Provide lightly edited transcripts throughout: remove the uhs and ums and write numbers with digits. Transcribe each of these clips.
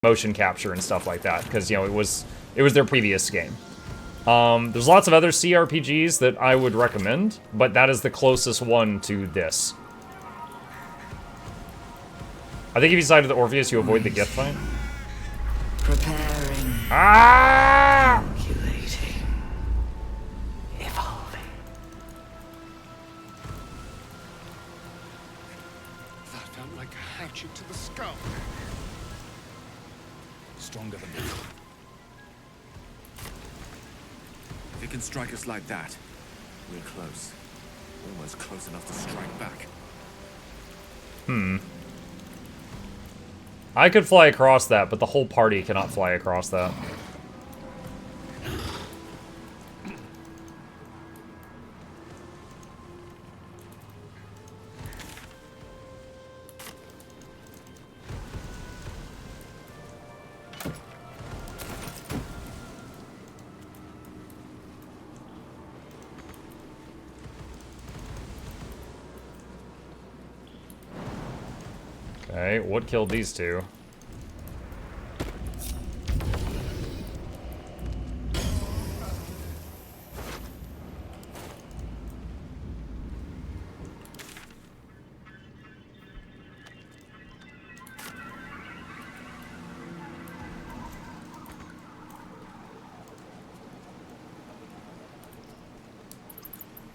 motion capture and stuff like that, because, you know, it was their previous game. There's lots of other CRPGs that I would recommend, but that is the closest one to this. I think if you side with Orpheus, you avoid the gift fight. Preparing. Ah! Calculating. Evolving. That felt like a hatchet to the skull. Stronger than that. If it can strike us like that, we're close. Almost close enough to strike back. I could fly across that, but the whole party cannot fly across that. Okay, what killed these two?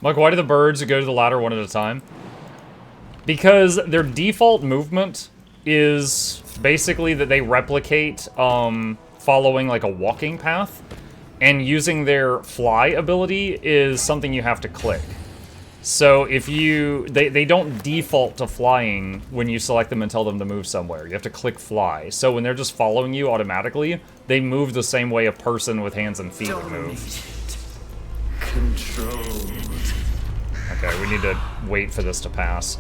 Like, why do the birds go to the ladder one at a time? Because their default movement is basically that they replicate following like a walking path, and using their fly ability is something you have to click. So if you, they don't default to flying when you select them and tell them to move somewhere. You have to click fly. So when they're just following you automatically, they move the same way a person with hands and feet would move. Controlled. Okay, we need to wait for this to pass.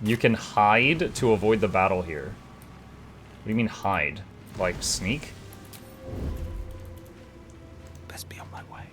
You can hide to avoid the battle here. What do you mean hide? Like sneak? Best be on my way.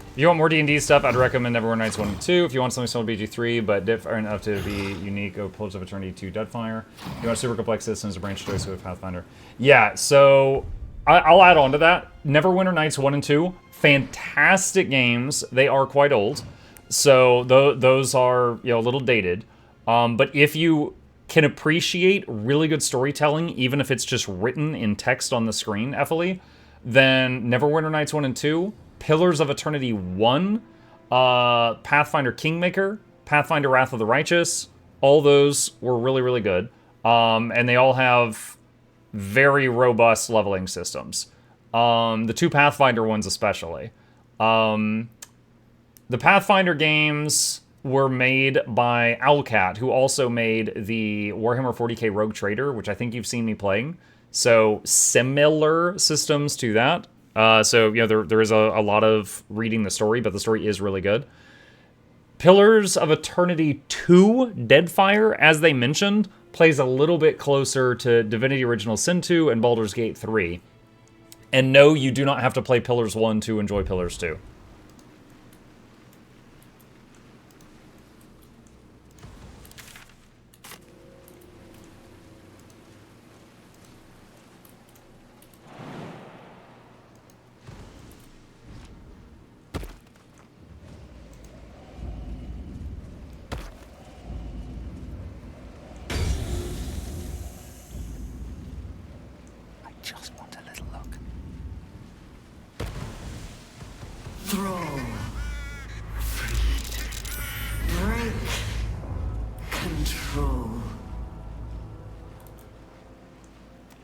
If you want more D&D stuff, I'd recommend Neverwinter Nights 1 and 2. If you want something similar to BG3, but different enough to be unique, go Pillars of Eternity 2 Deadfire. If you want super complex systems, a branch choice with Pathfinder. Yeah, so I'll add on to that. Neverwinter Nights 1 and 2, fantastic games. They are quite old, so those are, you know, a little dated. But if you can appreciate really good storytelling, even if it's just written in text on the screen, FLE, then Neverwinter Nights 1 and 2, Pillars of Eternity 1, Pathfinder Kingmaker, Pathfinder Wrath of the Righteous, all those were really, really good. And they all have very robust leveling systems. The two Pathfinder ones especially. The Pathfinder games were made by Owlcat, who also made the Warhammer 40k Rogue Trader, which I think you've seen me playing. So similar systems to that. So, you know, there is a lot of reading the story, but the story is really good. Pillars of Eternity 2 Deadfire, as they mentioned, plays a little bit closer to Divinity Original Sin 2 and Baldur's Gate 3. And no, you do not have to play Pillars 1 to enjoy Pillars 2. Just want a little look. Thrall. Freed. Break. Control.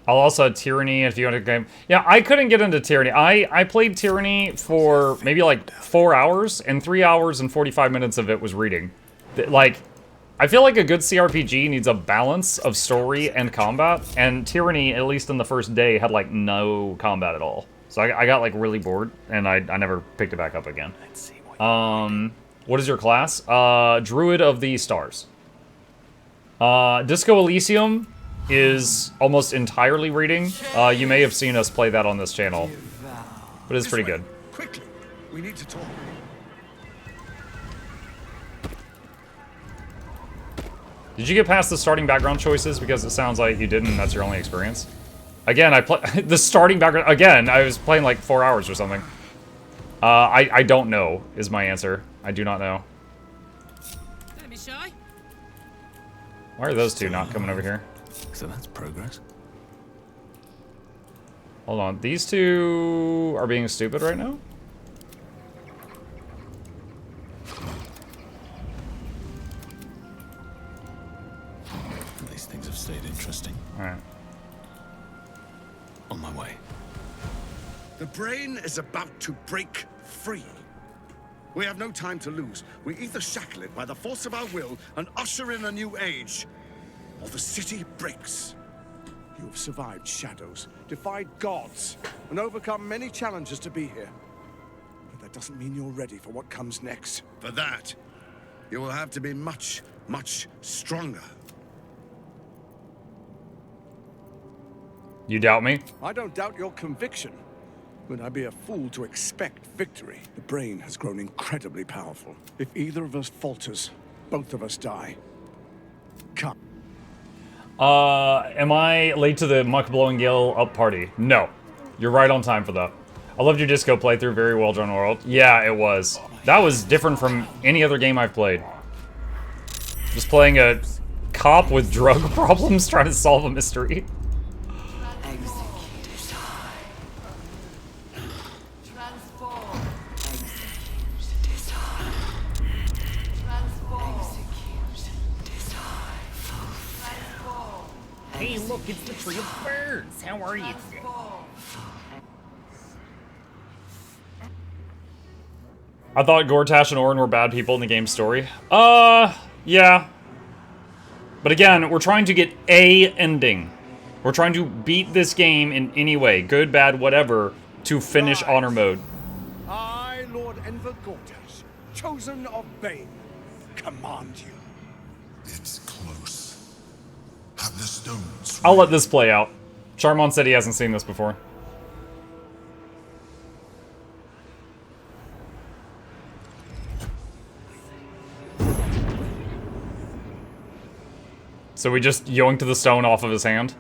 I'll also add Tyranny if you want to game. Yeah, I couldn't get into Tyranny. I played Tyranny for maybe like 4 hours, and 3 hours and 45 minutes of it was reading. Like, I feel like a good CRPG needs a balance of story and combat, and Tyranny, at least in the first day, had like no combat at all. So I got like really bored, and I never picked it back up again. Let's see what What is your class? Druid of the Stars. Disco Elysium is almost entirely reading. You may have seen us play that on this channel, but it's pretty good. Quickly, we need to talk. Did you get past the starting background choices? Because it sounds like you didn't, and that's your only experience. Again, the starting background, again, I was playing like 4 hours or something. I don't know, is my answer. I do not know. Don't be shy. Why are those two not coming over here? So that's progress. Hold on, these two are being stupid right now? These things have stayed interesting. Alright. On my way. The brain is about to break free. We have no time to lose. We either shackle it by the force of our will and usher in a new age, or the city breaks. You have survived shadows, defied gods, and overcome many challenges to be here. But that doesn't mean you're ready for what comes next. For that, you will have to be much, much stronger. You doubt me? I don't doubt your conviction. Would I be a fool to expect victory? The brain has grown incredibly powerful. If either of us falters, both of us die. Come. Am I late to the Muck Blowing Gale up party? No. You're right on time for that. I loved your disco playthrough, very well done world. Yeah, it was. That was different from any other game I've played. Just playing a cop with drug problems trying to solve a mystery. Hey, look, it's the Tree of Birds. How are you today? I thought Gortash and Orin were bad people in the game's story. Yeah. But again, we're trying to get a ending. We're trying to beat this game in any way, good, bad, whatever, to finish honor mode. I, Lord Enver Gortash, chosen of Bane, command you. It's close. Have the stones. I'll let this play out. Charmon said he hasn't seen this before. So we just yoinked the stone off of his hand?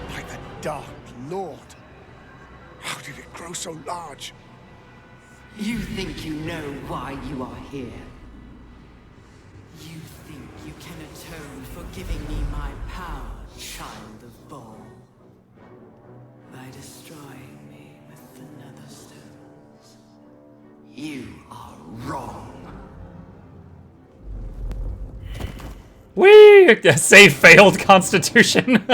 By the Dark Lord. How did it grow so large? You think you know why you are here? You think you can atone for giving me my power, child of Baal? By destroying me with the Nether Stones. You are wrong. Whee! Save failed Constitution.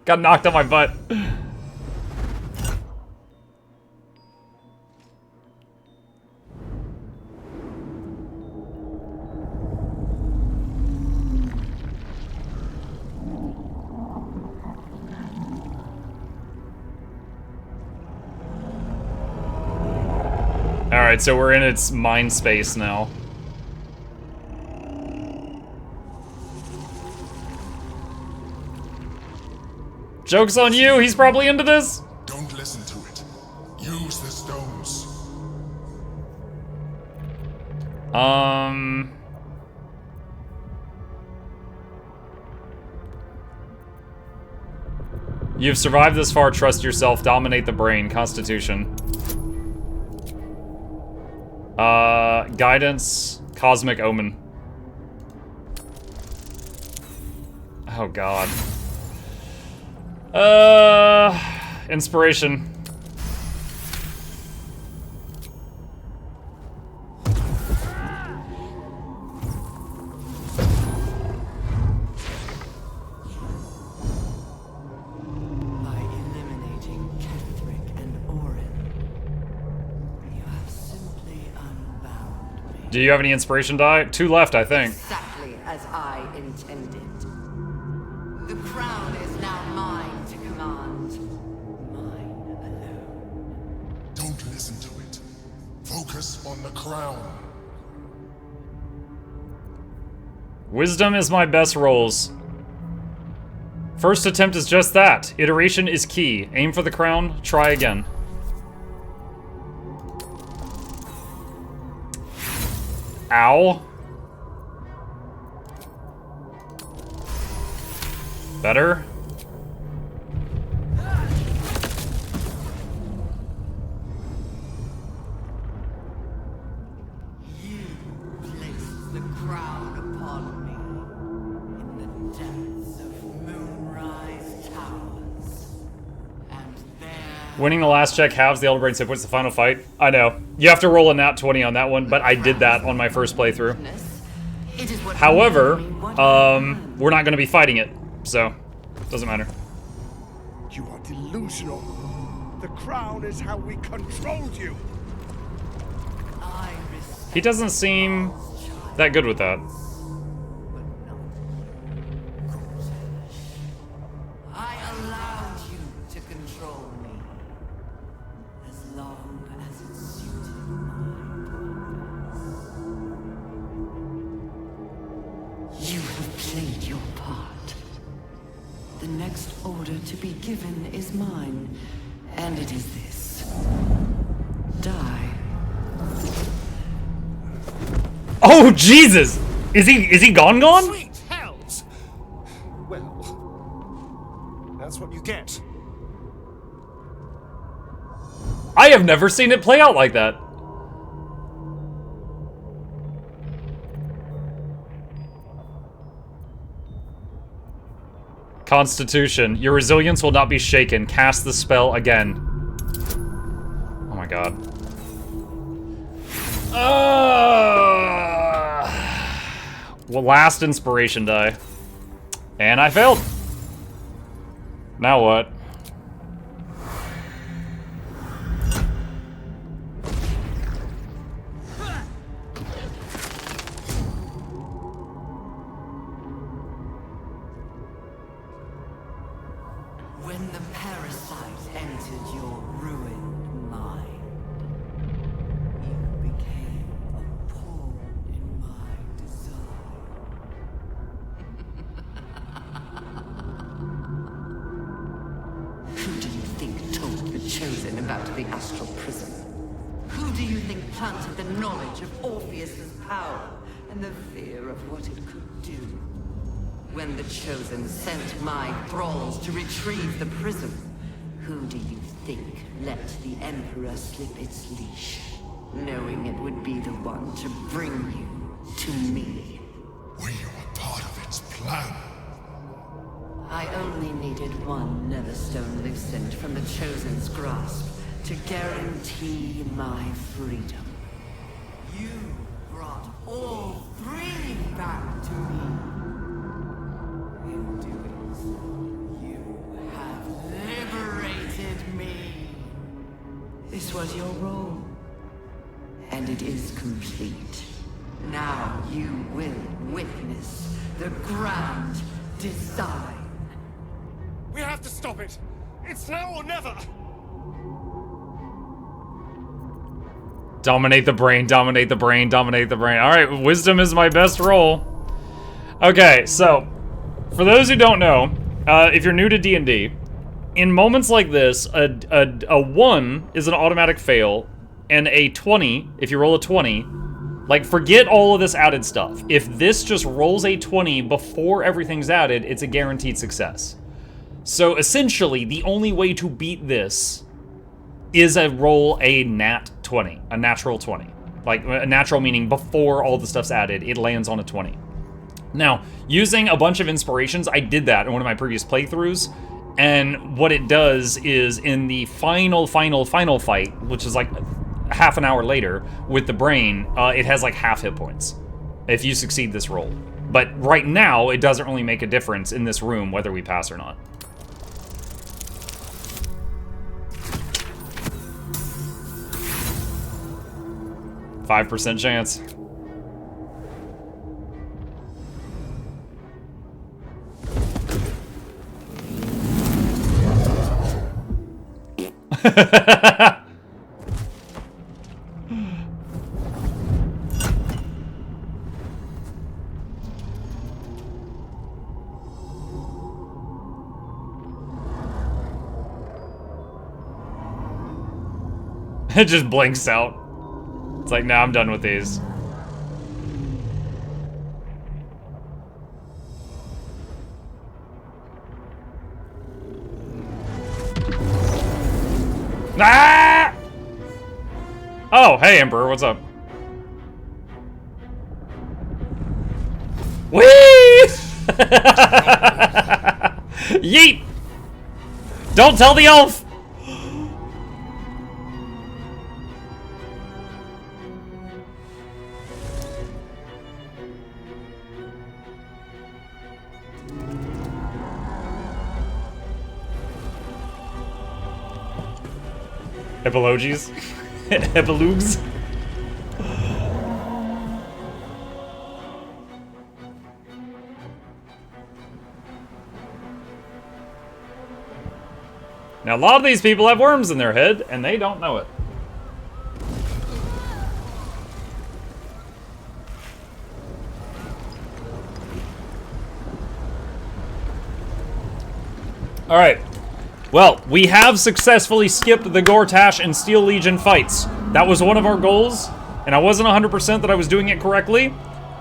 Got knocked on my butt. Alright, so we're in its mind space now. Joke's on you, he's probably into this. Don't listen to it. Use the stones. You've survived this far, trust yourself, dominate the brain, Constitution. Guidance, Cosmic Omen. Oh god. Inspiration. By eliminating Do you have any inspiration die? 2 left, I think. Exactly as I intended. The crown is now mine to command. Mine alone. Don't listen to it. Focus on the crown. Wisdom is my best rolls. First attempt is just that. Iteration is key. Aim for the crown, try again. Ow. Better. You placed the crown upon me in the depths of Moonrise Towers. And there... Winning the last check halves the Elder Brain's hit points the final fight. I know. You have to roll a nat 20 on that one, but I did that on my first playthrough. It is what However, made me what I am. we're not going to be fighting it, so doesn't matter. You are delusional. The crown is how we controlled you. I respect He doesn't seem that good with that. I allowed you to control me as long as it suited my purpose. You have played your part. The next order to be given is mine, and it is this. Die. Oh Jesus! Is he gone? Sweet hells! Well, that's what you get. I have never seen it play out like that. Constitution. Your resilience will not be shaken. Cast the spell again. Oh my god. Well, last inspiration die. And I failed. Now what? When the parasite entered your ruined mind, you became a pawn in my design. Who do you think told the Chosen about the astral prism? Who do you think planted the knowledge of Orpheus's power and the fear of what it could do? When the Chosen sent my thralls to retrieve the prism, who do you think let the Emperor slip its leash, knowing it would be the one to bring you to me? Were you a part of its plan? I only needed one Netherstone loosened from the Chosen's grasp to guarantee my freedom. You brought all 3 back to me. In doing so, you have liberated me. This was your role, and it is complete. Now you will witness the grand design. We have to stop it! It's now or never! Dominate the brain, dominate the brain, dominate the brain. Alright, wisdom is my best roll. Okay, so, for those who don't know, if you're new to D&D, in moments like this, a 1 is an automatic fail, and a 20, if you roll a 20, like, forget all of this added stuff. If this just rolls a 20 before everything's added, it's a guaranteed success. So, essentially, the only way to beat this is roll a nat 20, a natural 20. Like, a natural meaning before all the stuff's added, it lands on a 20. Now, using a bunch of inspirations, I did that in one of my previous playthroughs, and what it does is in the final fight, which is like half an hour later, with the brain, it has like half hit points if you succeed this roll. But right now, it doesn't really make a difference in this room whether we pass or not. 5% chance. It just blinks out. It's like, nah, I'm done with these. Ah! Oh, hey, Emperor, what's up? Whee! Yeet! Don't tell the elf! Epilogies? Epilugs? Now, a lot of these people have worms in their head, and they don't know it. Alright. Well, we have successfully skipped the Gortash and Steel Legion fights. That was one of our goals, and I wasn't 100% that I was doing it correctly,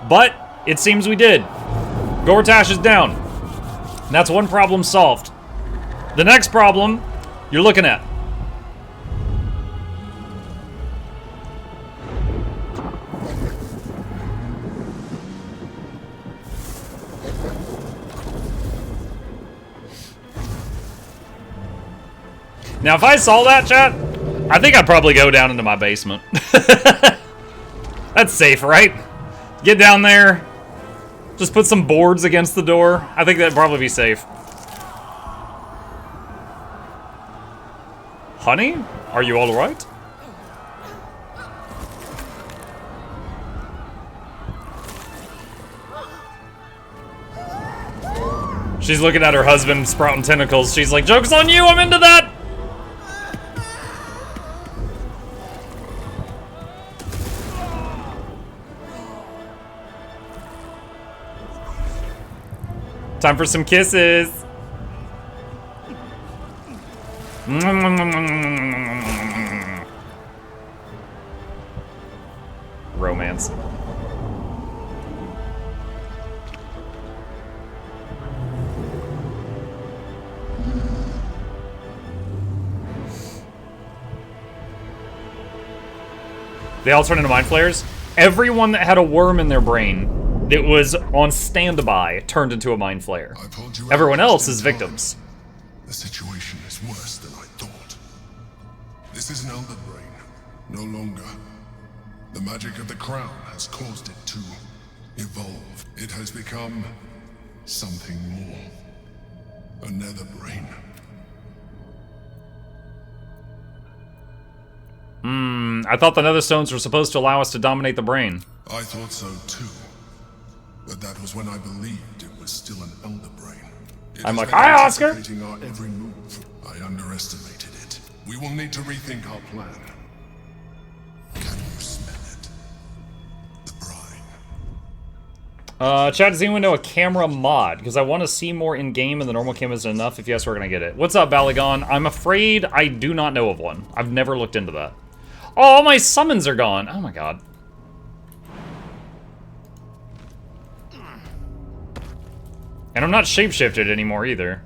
but it seems we did. Gortash is down. That's one problem solved. The next problem you're looking at. Now, if I saw that, chat, I think I'd probably go down into my basement. That's safe, right? Get down there. Just put some boards against the door. I think that'd probably be safe. Honey? Are you all right? She's looking at her husband sprouting tentacles. She's like, joke's on you, I'm into that! Time for some kisses. Romance. They all turn into mind flayers. Everyone that had a worm in their brain that was on standby turned into a mind flayer. Everyone else is victims. The situation is worse than I thought. This is an elder brain, no longer. The magic of the crown has caused it to evolve. It has become something more. Another brain. I thought the Netherstones were supposed to allow us to dominate the brain. I thought so too. But that was when I believed it was still an elder brain. I'm like, hi, Oscar! Anticipating our every move. I underestimated it. We will need to rethink our plan. Can you smell it? The brine. Chat, does anyone know a camera mod? Because I want to see more in-game and the normal cam isn't enough. If yes, we're going to get it. What's up, Balagon? I'm afraid I do not know of one. I've never looked into that. Oh, all my summons are gone. Oh my god. And I'm not shapeshifted anymore either.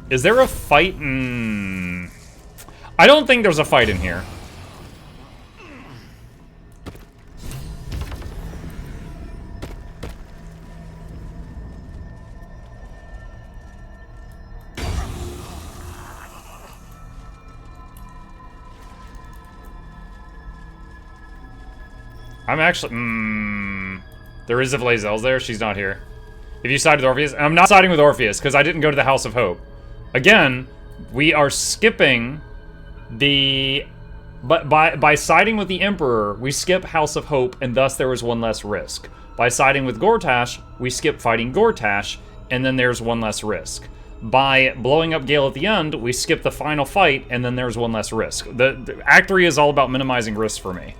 Is there a fight? I don't think there's a fight in here. I'm actually... There is a Vlazel's there. She's not here. If you side with Orpheus... And I'm not siding with Orpheus, because I didn't go to the House of Hope. Again, we are skipping the... But by siding with the Emperor, we skip House of Hope, and thus there was one less risk. By siding with Gortash, we skip fighting Gortash, and then there's one less risk. by blowing up Gale at the end, we skip the final fight, and then there's one less risk. The Act 3 is all about minimizing risks for me.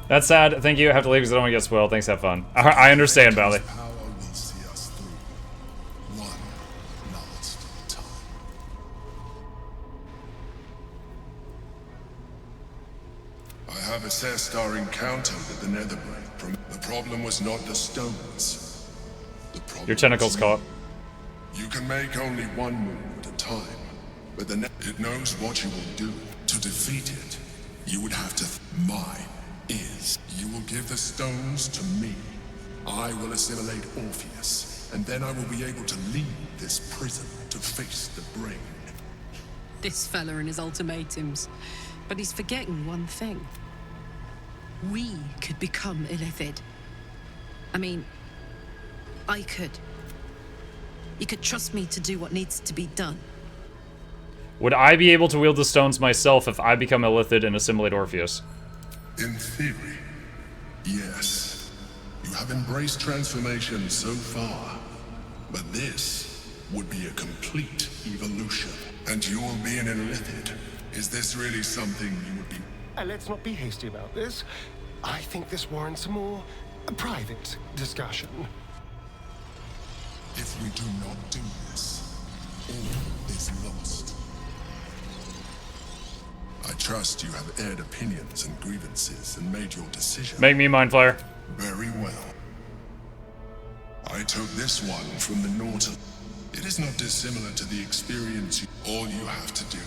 That's sad. Thank you. I have to leave because I don't want to get spoiled. Thanks, have fun. I understand, Bally. Power will see us through. One last time. I have assessed our encounter with the Netherbrain. The problem was not the stones. The problem Your tentacles was caught. you can make only one move at a time, but it knows what you will do. To defeat it, you would have to. Mine is. You will give the stones to me. I will assimilate Orpheus, and then I will be able to leave this prison to face the brain. This fella and his ultimatums. But he's forgetting one thing. We could become Illithid. I mean, I could. You could trust me to do what needs to be done. Would I be able to wield the stones myself if I become Illithid and assimilate Orpheus? In theory, yes. You have embraced transformation so far, but this would be a complete evolution. And you will be an Illithid. Is this really something you would be? Let's not be hasty about this. I think this warrants a more private discussion. If we do not do this, all is lost. I trust you have aired opinions and grievances and made your decision. Make me Mind Flayer. Very well. I took this one from the Nautilus. It is not dissimilar to the experience. All you have to do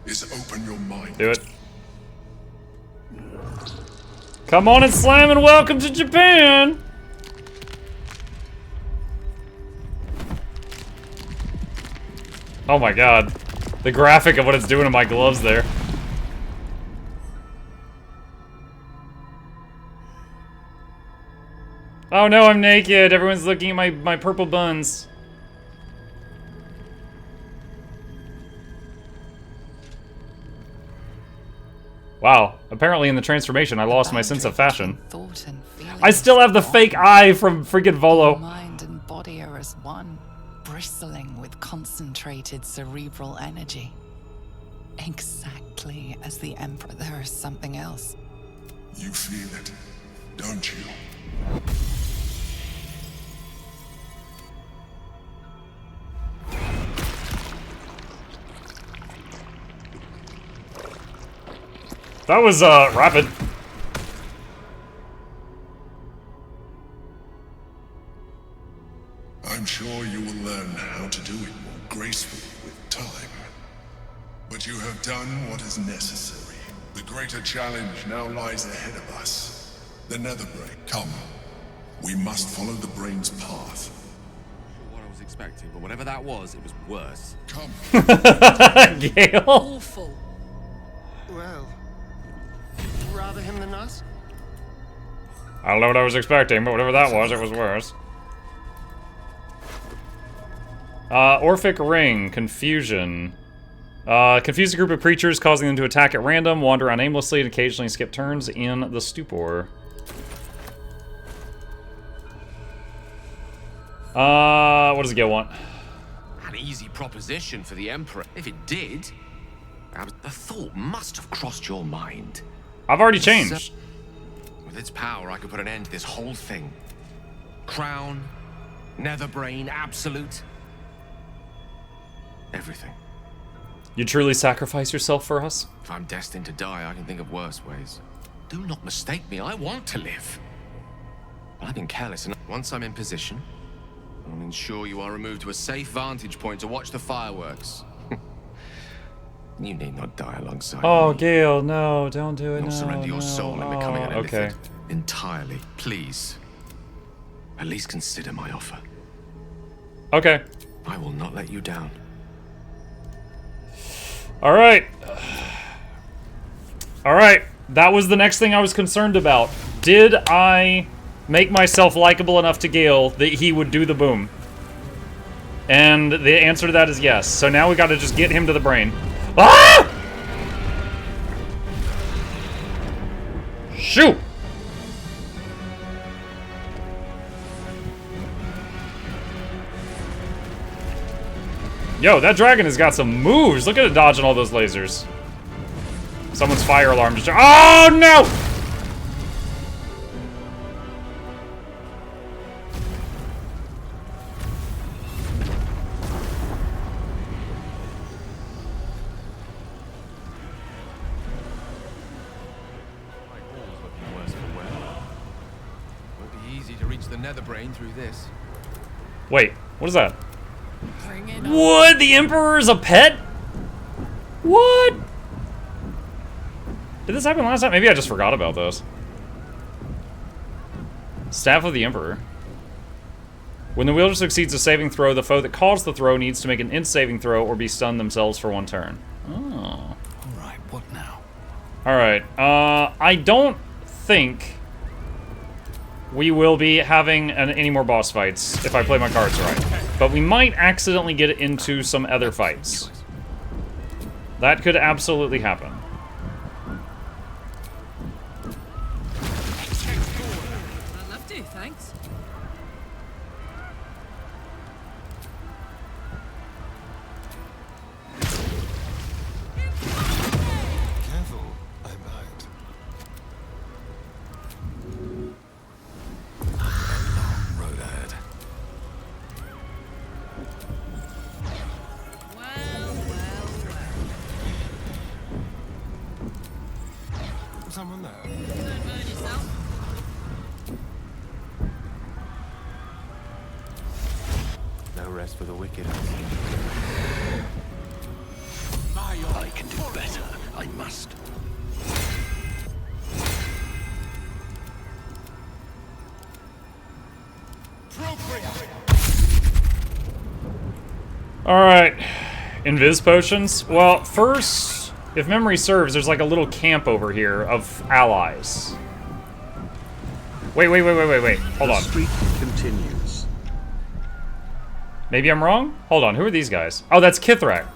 is open your mind. Do it. Come on and slam and welcome to Japan! Oh my god. The graphic of what it's doing to my gloves there. Oh no, I'm naked. Everyone's looking at my purple buns. Wow. Apparently in the transformation, I lost my sense of fashion. Thought and feeling. I still have the fake eye from freaking Volo. Mind and body are as one, bristling with concentrated cerebral energy. Exactly as the Emperor. There is something else. You feel it, don't you? That was, rapid. I'm sure you will learn how to do it more gracefully with time. But you have done what is necessary. The greater challenge now lies ahead of us. The Netherbrain. Come. We must follow the brain's path. What I was expecting, but whatever that was, it was worse. Come. Gale. Awful. Well, rather him than us? I don't know what I was expecting, but whatever that was, it was worse. Orphic Ring. Confusion. Confuse a group of creatures, causing them to attack at random, wander on aimlessly, and occasionally skip turns in the stupor. What does it get want? An easy proposition for the Emperor. If it did, the thought must have crossed your mind. I've already changed. With its power, I could put an end to this whole thing. Crown, Netherbrain, Absolute. Everything. You truly sacrifice yourself for us? If I'm destined to die, I can think of worse ways. Do not mistake me, I want to live. But I've been careless enough. Once I'm in position, I'll ensure you are removed to a safe vantage point to watch the fireworks. You need not die alongside Oh, me. Gale, no, don't do it. Nor No, surrender your no. soul in becoming an okay. Illithid. Entirely, please. At least consider my offer. Okay. I will not let you down. All right. All right. That was the next thing I was concerned about. Did I make myself likable enough to Gale that he would do the boom? And the answer to that is yes. So now we got to just get him to the brain. Ah! Shoot! Yo, that dragon has got some moves. Look at it dodging all those lasers. Someone's fire alarm just... Oh, no! Worse for wear. Won't be easy to reach the nether brain through this. Wait, what is that? Bring it on. What? The Emperor's a pet? What? Did this happen last time? Maybe I just forgot about this. Staff of the Emperor. When the wielder succeeds a saving throw, the foe that caused the throw needs to make an int saving throw or be stunned themselves for 1 turn. Oh. Alright, what now? Alright, I don't think we will be having any more boss fights if I play my cards right. But we might accidentally get into some other fights. That could absolutely happen. I'd love to, thanks. Careful, I'm out. Long road ahead. Well, well, well. Someone there? Don't burn yourself. No rest for the wicked. I can do better. I must. Alright. Invis potions? Well, first, if memory serves, there's like a little camp over here of allies. Wait. Hold on. The streak continues. Maybe I'm wrong? Hold on, who are these guys? Oh, that's Kithrak.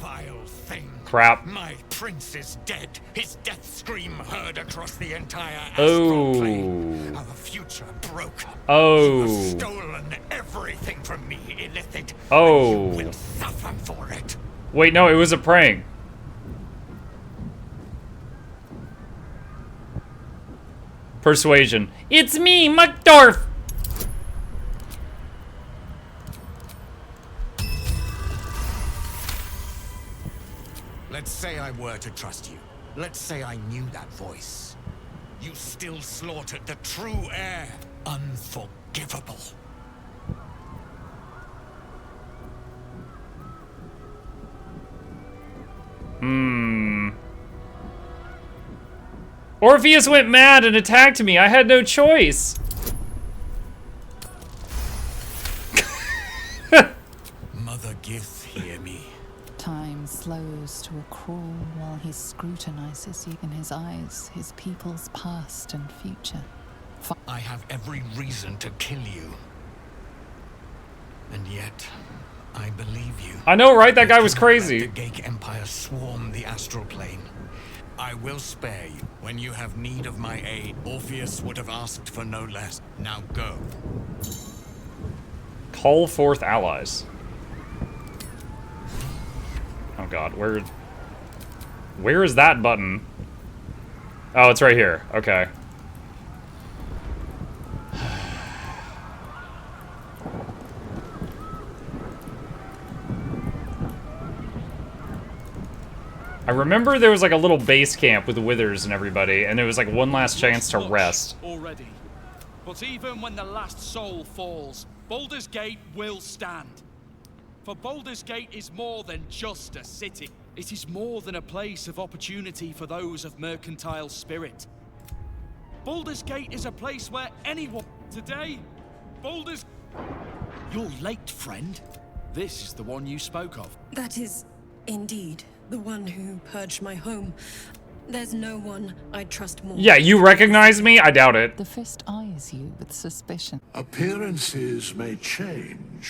Vile thing. Crap. My prince is dead. His death scream heard across the entire astral plane. Our future broken. Oh. You have stolen everything from me, Illithid. Oh. You will suffer for it. Wait, no, it was a prank. Persuasion. It's me, Muckdorf! Let's say I were to trust you. Let's say I knew that voice. You still slaughtered the true heir. Unforgivable. Orpheus went mad and attacked me. I had no choice. Mother Gith, hear me. Time slows to a crawl while he scrutinizes you in his eyes, his people's past and future. I have every reason to kill you. And yet, I believe you. I know, right? That guy was crazy. Let the Gake Empire swarm the astral plane. I will spare you. When you have need of my aid, Orpheus would have asked for no less. Now go. Call forth allies. Oh god, where is that button? Oh, it's right here. Okay. I remember there was like a little base camp with the Withers and everybody, and it was like one last chance to rest. Already. But even when the last soul falls, Baldur's Gate will stand. For Baldur's Gate is more than just a city. It is more than a place of opportunity for those of mercantile spirit. Baldur's Gate is a place where anyone... Today, Baldur's... You're late, friend. This is the one you spoke of. That is, indeed, the one who purged my home. There's no one I'd trust more. Yeah, you recognize me? I doubt it. The fist eyes you with suspicion. Appearances may change,